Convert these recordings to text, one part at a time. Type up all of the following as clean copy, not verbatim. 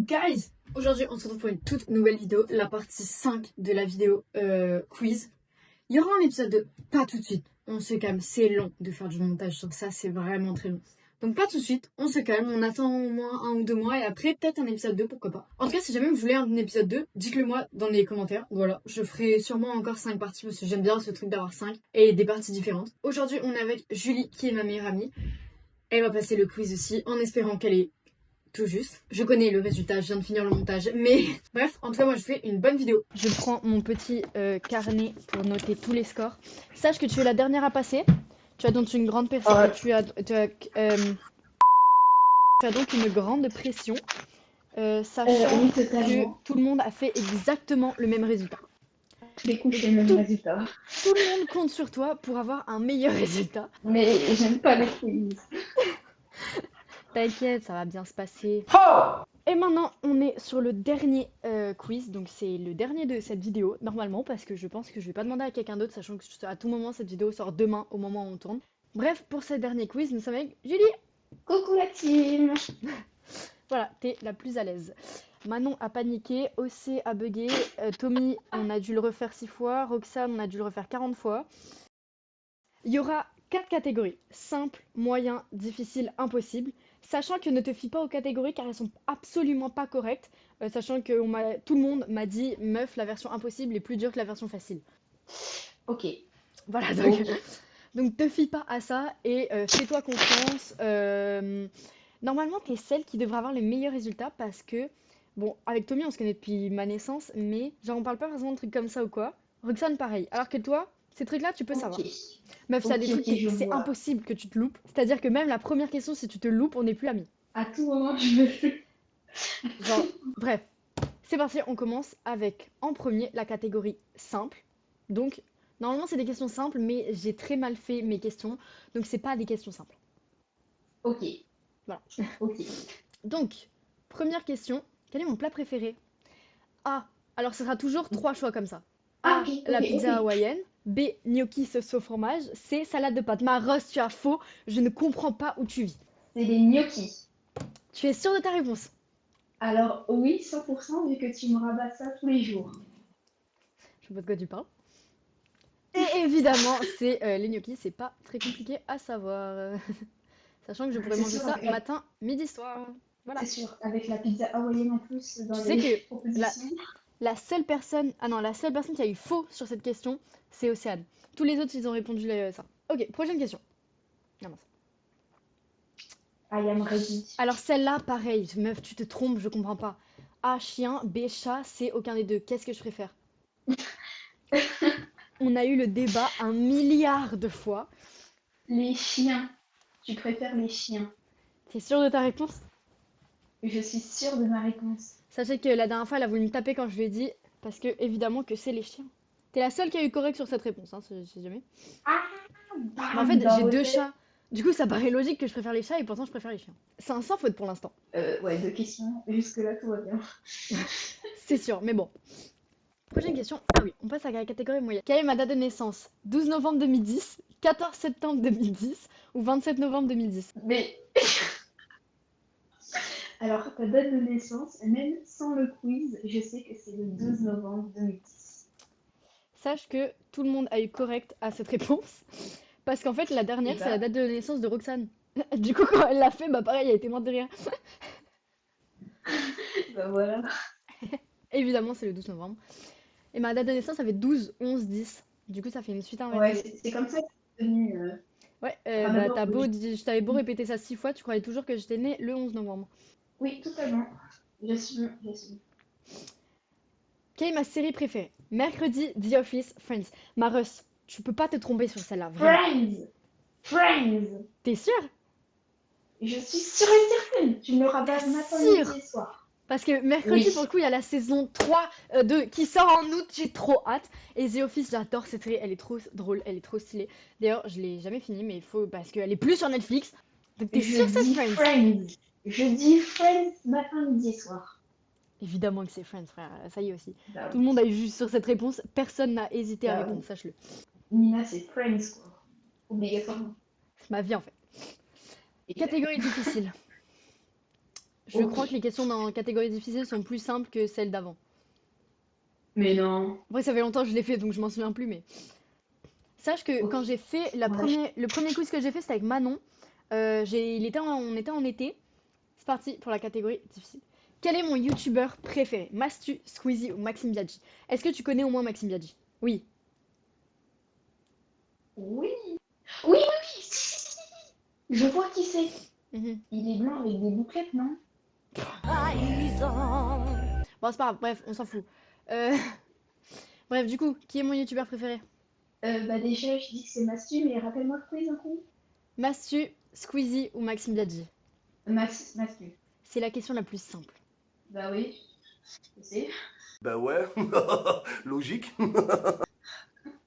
Guys, aujourd'hui on se retrouve pour une toute nouvelle vidéo, la partie 5 de la vidéo quiz. Il y aura un épisode 2, pas tout de suite, on se calme, c'est long de faire du montage sur ça, c'est vraiment très long. Donc pas tout de suite, on se calme, on attend au moins 1 ou 2 mois et après peut-être un épisode 2, pourquoi pas. En tout cas, si jamais vous voulez un épisode 2, dites-le moi dans les commentaires. Voilà, je ferai sûrement encore 5 parties parce que j'aime bien ce truc d'avoir 5 et des parties différentes. Aujourd'hui on est avec Julie qui est ma meilleure amie. Elle va passer le quiz aussi en espérant qu'elle est tout juste. Je connais le résultat, je viens de finir le montage, mais bref, en tout cas moi je fais une bonne vidéo. Je prends mon petit carnet pour noter tous les scores. Sache que tu es la dernière à passer. Tu as donc une grande pression. Tu as donc une grande pression, sachant Oui, que totalement. tout le monde a fait exactement le même résultat. Les couches et le même résultat. Tout le monde compte sur toi pour avoir un meilleur résultat. Mais j'aime pas les quiz. T'inquiète, ça va bien se passer. Oh! Et maintenant, on est sur le dernier quiz, donc c'est le dernier de cette vidéo, normalement, parce que je pense que je vais pas demander à quelqu'un d'autre, sachant que à tout moment, cette vidéo sort demain, au moment où on tourne. Bref, pour ce dernier quiz, nous sommes avec Julie. Coucou la team. Voilà, t'es la plus à l'aise. Manon a paniqué, OC a bugué, Tommy, on a dû le refaire 6 fois, Roxane, on a dû le refaire 40 fois. Il y aura 4 catégories, simple, moyen, difficile, impossible. Sachant que ne te fie pas aux catégories car elles sont absolument pas correctes. Sachant que tout le monde m'a dit, meuf, la version impossible est plus dure que la version facile. Ok. Voilà, donc te fie pas à ça et fais-toi confiance. Normalement, t'es celle qui devrait avoir les meilleurs résultats parce que, bon, avec Tommy, on se connaît depuis ma naissance, mais genre, on parle pas forcément de trucs comme ça ou quoi. Roxane, pareil. Alors que toi, ces trucs-là, tu peux savoir. Meuf, ça a des trucs c'est impossible que tu te loupes. C'est-à-dire que même la première question, si tu te loupes, on n'est plus amis. À tout moment, je me fais. Genre, bref. C'est parti, on commence avec, en premier, la catégorie simple. Donc, normalement, c'est des questions simples, mais j'ai très mal fait mes questions. Donc, c'est pas des questions simples. Ok. Voilà. Ok. Donc, première question. Quel est mon plat préféré? A. Alors, ce sera toujours 3 choix comme ça. A. Ok, La ok, pizza ok. hawaïenne. B. Gnocchi sauce au fromage. C. Salade de pâtes. Maros, tu as faux. Je ne comprends pas où tu vis. C'est des gnocchis. Tu es sûre de ta réponse? Alors oui, 100% vu que tu me rabats ça tous les jours. Je sais pas de quoi tu parles. Et évidemment, c'est les gnocchis, c'est pas très compliqué à savoir. Sachant que je pourrais C'est manger sûr, ça matin, midi, soir. Voilà. c'est sûr. Avec la pizza hawaïenne en plus dans Tu sais les que propositions. la seule personne... Ah non, la seule personne qui a eu faux sur cette question, c'est Océane. Tous les autres, ils ont répondu ça. Ok, prochaine question. Ah, mince. I am ready. Alors celle-là, pareil, meuf, tu te trompes, je comprends pas. A, chien, B, chat, C, aucun des deux. Qu'est-ce que je préfère? On a eu le débat 1 milliard de fois. Les chiens. Tu préfères les chiens. T'es sûre de ta réponse? Je suis sûre de ma réponse. Sachez que la dernière fois, elle a voulu me taper quand je lui ai dit, parce que évidemment que c'est les chiens. T'es la seule qui a eu correct sur cette réponse, hein, si jamais. Ah, Mais en fait, dans j'ai vos 2 têtes. chats. Du coup, ça paraît logique que je préfère les chats et pourtant je préfère les chiens. C'est un sans faute pour l'instant. Ouais, 2 questions. Jusque-là, tout va bien. C'est sûr, mais bon. Prochaine question. Ah oui, on passe à la catégorie moyenne. Quelle est ma date de naissance? 12 novembre 2010, 14 septembre 2010 ou 27 novembre 2010? Mais. Alors, ta date de naissance, même sans le quiz, je sais que c'est le 12 novembre 2010. Sache que tout le monde a eu correct à cette réponse. Parce qu'en fait, la dernière, c'est la date de naissance de Roxane. Du coup, quand elle l'a fait, bah pareil, elle a été morte de rire. Bah voilà. Évidemment, c'est le 12 novembre. Et ma date de naissance, ça fait 12, 11, 10. Du coup, ça fait une suite Ouais, inversée. c'est comme ça que c'est venu. Ouais, Enfin, bah d'abord, oui. je t'avais beau répéter ça 6 fois, tu croyais toujours que j'étais née le 11 novembre. Oui, totalement. J'assume, j'assume. Quelle est ma série préférée? Mercredi, The Office, Friends. Maros, tu peux pas te tromper sur celle-là, vraiment. Friends! Friends! T'es sûre? Je suis sûre et certaine. Tu me rabats matin, Sûre? midi et soir. Parce que mercredi, Oui. pour le coup, il y a la saison 3 qui sort en août, j'ai trop hâte. Et The Office, j'adore cette série, elle est trop drôle, elle est trop stylée. D'ailleurs, je l'ai jamais finie, mais il faut, parce qu'elle est plus sur Netflix. Donc t'es Je sûre que c'est dis Friends? Friends. Je dis Friends matin, midi et soir. Évidemment que c'est Friends, frère, ça y est aussi. Bah Tout oui. le monde a eu juste sur cette réponse, personne n'a hésité à Bah répondre, oui. sache-le. Nina, c'est Friends, quoi. Obligatoirement. C'est ma vie en fait. Et Catégorie difficile. Je Ok. crois que les questions dans catégorie difficile sont plus simples que celles d'avant. Mais non. Après, ça fait longtemps que je l'ai fait, donc je m'en souviens plus, mais... Sache que Ok. quand j'ai fait Voilà. le premier quiz que j'ai fait, c'était avec Manon. On était en été. C'est parti pour la catégorie difficile. Quel est mon youtubeur préféré? Mastu, Squeezie ou Maxime Biaggi? Est-ce que tu connais au moins Maxime Biaggi? Oui. Oui. Oui, oui, oui. Si, si, si, si. Je vois qui c'est. Mhm. Il est blanc avec des bouclettes, non? Bon, c'est pas grave, bref, on s'en fout. Euh, Bref, du coup, qui est mon youtubeur préféré? Bah déjà, je dis que c'est Mastu, mais rappelle-moi le quiz un coup. Mastu, Squeezie ou Maxime Biaggi? Mastu. C'est la question la plus simple. Bah oui, je sais. Bah ouais, logique.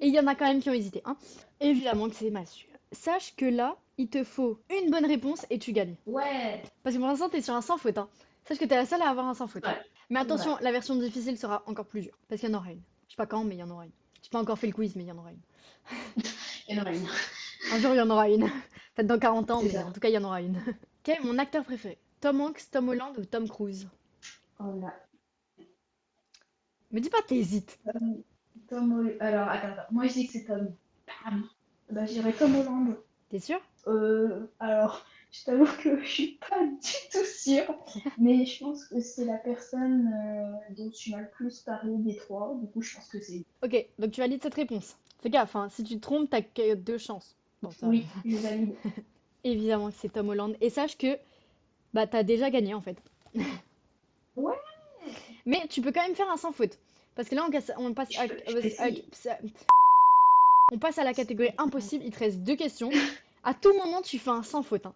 Et il y en a quand même qui ont hésité, hein. Évidemment que c'est Mastu. Sache que là, il te faut une bonne réponse et tu gagnes. Ouais. Parce que pour l'instant, t'es sur un sans faute, hein. Sache que t'es la seule à avoir un sans faute. Ouais. Mais C'est attention, vrai. la version difficile sera encore plus dure. Parce qu'il y en aura une. Je sais pas quand, mais il y en aura une. J'ai pas encore fait le quiz, mais il y en aura une. Il y en aura une. Un jour, il y en aura une. Peut-être dans 40 ans, C'est mais ça. en tout cas, il y en aura une. Quel est mon acteur préféré? Tom Hanks, Tom Holland ou Tom Cruise? Oh là. Me dis pas t'hésites. Alors, attends. Moi, je dis que c'est Tom. Bam. Bah, je dirais Tom Holland. T'es sûr? Alors, je t'avoue que je suis pas du tout sûre, mais je pense que c'est la personne dont tu m'as le plus parlé des trois. Du coup, je pense que c'est. Ok, donc tu valides cette réponse. Fais gaffe, hein. Si tu te trompes, t'as que 2 chances. Bon, ça. Oui, je valide. Évidemment que c'est Tom Holland. Et sache que bah t'as déjà gagné en fait. Ouais, Mais tu peux quand même faire un sans faute. Parce que là, je peux essayer. on passe à la catégorie impossible. Il te reste 2 questions. À tout moment, tu fais un sans faute, hein.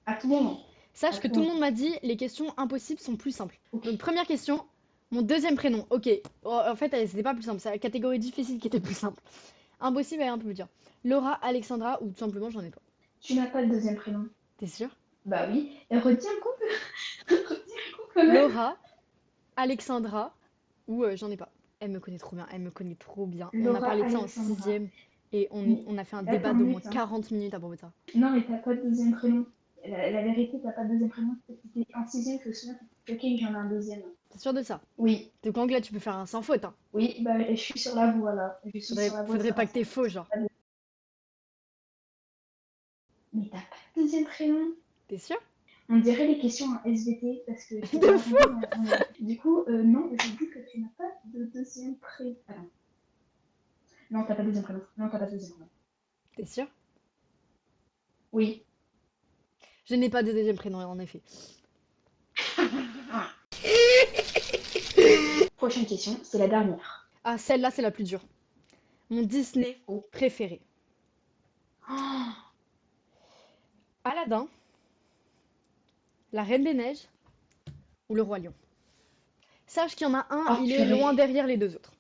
À tout moment. À Sache que tout tout le moment. monde m'a dit les questions impossibles sont plus simples. Ok. Donc, première question, mon deuxième prénom. Ok, oh, en fait, c'était pas plus simple. C'est la catégorie difficile qui était plus simple. Impossible est un peu plus dur. Laura, Alexandra ou tout simplement, j'en ai pas. Tu n'as pas de deuxième prénom. T'es sûre? Bah oui. Et retiens le coup. Retiens le coup quand même. Laura, Alexandra ou j'en ai pas. Elle me connaît trop bien. Elle me connaît trop bien. On a Laura parlé de ça en Alexandra. sixième et Mais on a fait un attends débat une d'au moins minute, hein. 40 minutes à propos de ça. Non, mais t'as pas de deuxième prénom. La vérité, t'as pas de deuxième prénom. C'était en sixième, je me souviens, t'étais choquée que j'en ai un deuxième. T'es sûre de ça? Oui, Donc en là, tu peux faire un sans faute, hein. oui, bah je suis sur la voie là. Je suis sur la voie de Faudrait faire pas un que t'aies sans. faux, genre. Mais t'as pas de deuxième prénom. T'es sûre? On dirait les questions en SVT parce que je t'ai De pas fou! répondu Du coup, non, je dis que tu n'as pas de deuxième prénom. Ah non. Non, t'as pas de deuxième prénom. Non, t'as pas de deuxième prénom. T'es sûre? Oui. Je n'ai pas de deuxième prénom, en effet. Prochaine question, c'est la dernière. Ah, celle-là, c'est la plus dure. Mon Disney Oh. préféré. Oh, Aladdin, La Reine des Neiges ou Le Roi Lion. Sache qu'il y en a un, oh, il est purée. loin derrière les 2 autres.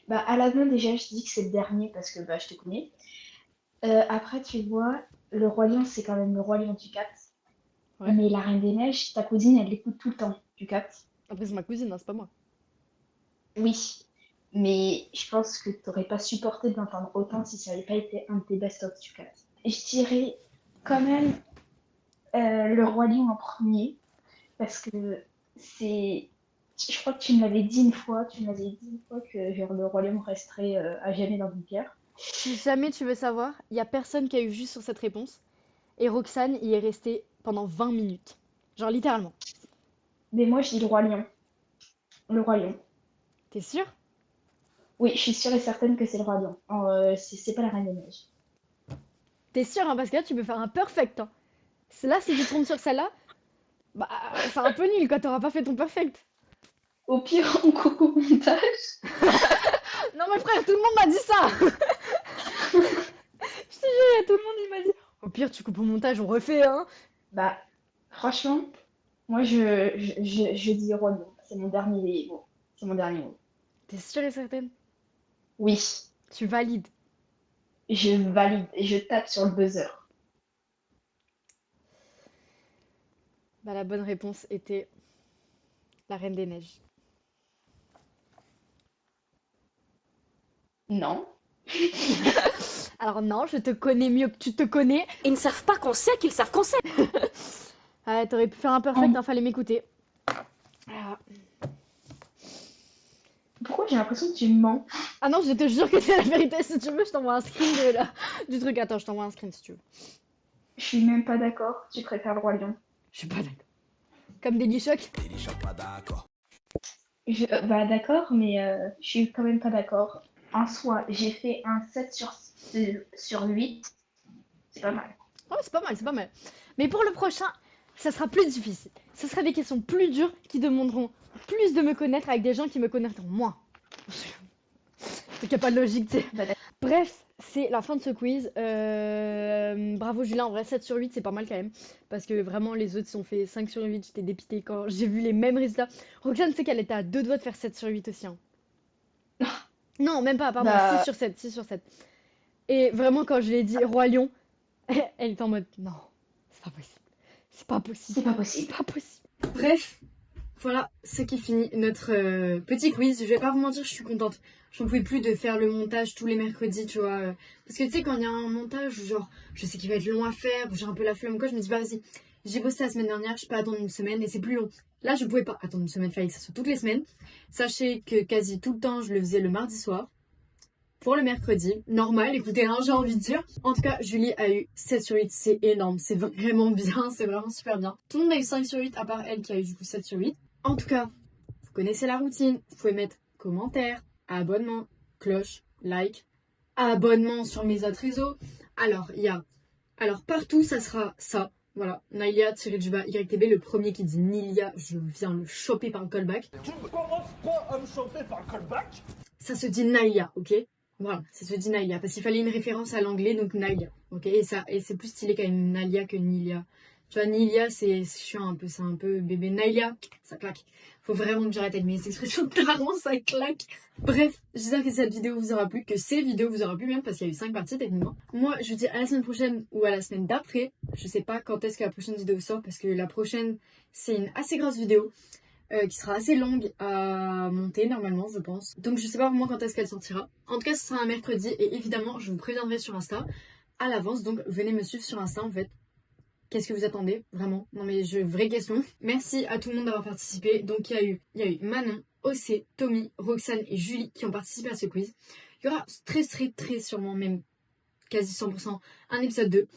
Bah, Aladdin, déjà, je dis que c'est le dernier parce que bah, je te connais. Après, tu vois, le Roi Lion, c'est quand même le Roi Lion, tu captes. Ouais. Mais la Reine des Neiges, ta cousine, elle l'écoute tout le temps, tu captes. Après, c'est ma cousine, hein, c'est pas moi. Oui, mais je pense que t'aurais pas supporté de l'entendre autant si ça n'avait pas été un de tes best-of, tu captes. Je dirais quand même le Roi Lion en premier, parce que c'est. Je crois que tu me l'avais dit une fois, que genre, le Roi Lion resterait à jamais dans ton cœur. Si jamais tu veux savoir, il y a personne qui a eu juste sur cette réponse. Et Roxane y est restée pendant 20 minutes. Genre littéralement. Mais moi, je dis le Roi Lion. Le Roi Lion. T'es sûre? Oui, je suis sûre et certaine que c'est le Roi Lion. C'est pas la Reine des Neiges. T'es sûre, hein, parce que là, tu peux faire un perfect, hein. Là, si tu te trompes sur celle-là, bah, c'est un peu nul, quoi. T'auras pas fait ton perfect. Au pire, on coupe au montage. Non, mais frère, tout le monde m'a dit ça. Je te jure, tout le monde, il m'a dit. Au pire, tu coupes au montage, on refait, hein. Bah, franchement, moi, je dis Roi Lion. C'est mon dernier mot. C'est mon dernier mot. T'es sûre et certaine? Oui, Tu valides. je valide et je tape sur le buzzer. Bah, la bonne réponse était la Reine des Neiges. Non. Alors non, je te connais mieux que tu te connais. Ils ne savent pas qu'on sait qu'ils savent qu'on sait. Ah, t'aurais pu faire un perfect, hein, fallait m'écouter. Ah. Pourquoi j'ai l'impression que tu mens? Ah non, je te jure que c'est la vérité. Si tu veux, je t'envoie un screen du truc. Attends, je t'envoie un screen si tu veux. Je suis même pas d'accord. Tu préfères le Roi Lion. Je suis pas d'accord. Comme Daily Shock. Bah d'accord, mais je suis quand même pas d'accord. En soi, j'ai fait un 7 sur 8. C'est pas mal. Ouais, c'est pas mal, c'est pas mal. Mais pour le prochain, ça sera plus difficile. Ce sera des questions plus dures qui demanderont plus de me connaître avec des gens qui me connaîtront moins. C'est qu'il n'y a pas de logique, tu sais. Bah, d'accord. Bref, c'est la fin de ce quiz. Bravo Julien, en vrai 7 sur 8 c'est pas mal quand même. Parce que vraiment les autres sont fait 5 sur 8, j'étais dépitée quand j'ai vu les mêmes résultats. Roxane sait qu'elle était à deux doigts de faire 7 sur 8 aussi. Hein. Non, même pas, pardon, 6 Bah, sur 7, 6 sur 7. Et vraiment quand je lui ai dit Roi Lion, elle était en mode non, c'est pas possible. C'est pas possible. c'est pas possible. C'est pas possible. Bref, voilà, c'est qui finit notre petit quiz. Je vais pas vous mentir, je suis contente. J'en pouvais plus de faire le montage tous les mercredis, tu vois. Parce que tu sais, quand il y a un montage, genre, je sais qu'il va être long à faire, ou j'ai un peu la flemme, quoi, je me dis, bah vas-y, j'ai bossé la semaine dernière, je peux attendre une semaine et c'est plus long. Là, je pouvais pas attendre une semaine, fallait que ça soit toutes les semaines. Sachez que quasi tout le temps, je le faisais le mardi soir. Pour le mercredi, normal, écoutez, hein, j'ai envie de dire. En tout cas, Julie a eu 7 sur 8, c'est énorme, c'est vraiment bien, c'est vraiment super bien. Tout le monde a eu 5 sur 8, à part elle qui a eu du coup 7 sur 8. En tout cas, vous connaissez la routine, vous pouvez mettre commentaire, abonnement, cloche, like, abonnement sur mes autres réseaux. Alors, alors partout, ça sera ça. Voilà, Nailia-du-bas YTB, le premier qui dit Nilia, je viens le choper par le callback. Tu ne commences pas à me choper par le callback. Ça se dit Nailia, ok? Voilà, ça se dit Nailia, parce qu'il fallait une référence à l'anglais, donc Nailia, ok? Et c'est plus stylé quand même Nalia que Nilia. Tu vois, Nilia, c'est chiant un peu, c'est un peu bébé. Nailia, ça claque. Faut vraiment que j'arrête avec mes expressions, clairement ça claque. Bref, j'espère que cette vidéo vous aura plu, que ces vidéos vous aura plu même, parce qu'il y a eu 5 parties techniquement. Moi, je vous dis à la semaine prochaine ou à la semaine d'après. Je sais pas quand est-ce que la prochaine vidéo sort, parce que la prochaine, c'est une assez grosse vidéo. Qui sera assez longue à monter normalement je pense. Donc je sais pas vraiment quand est-ce qu'elle sortira. En tout cas ce sera un mercredi et évidemment je vous préviendrai sur Insta à l'avance. Donc venez me suivre sur Insta en fait. Qu'est-ce que vous attendez vraiment? Non mais vraie question. Merci à tout le monde d'avoir participé. Donc il y a eu Manon, OC, Tommy, Roxane et Julie qui ont participé à ce quiz. Il y aura très sûrement même quasi 100% un épisode 2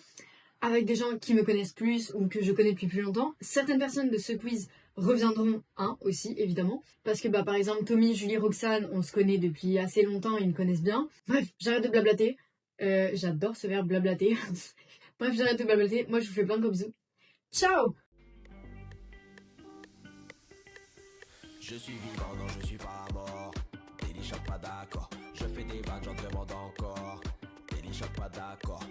avec des gens qui me connaissent plus ou que je connais depuis plus longtemps. Certaines personnes de ce quiz reviendront aussi évidemment parce que par exemple Tommy, Julie, Roxane on se connaît depuis assez longtemps, ils me connaissent bien. Bref, j'arrête de blablater, j'adore ce verbe blablater. Bref, j'arrête de blablater, moi je vous fais plein de gros bisous, ciao. Je suis vivant, non je suis pas mort. Daily Shock pas d'accord. Je fais des vannes, j'en demande encore. Daily Shock pas d'accord.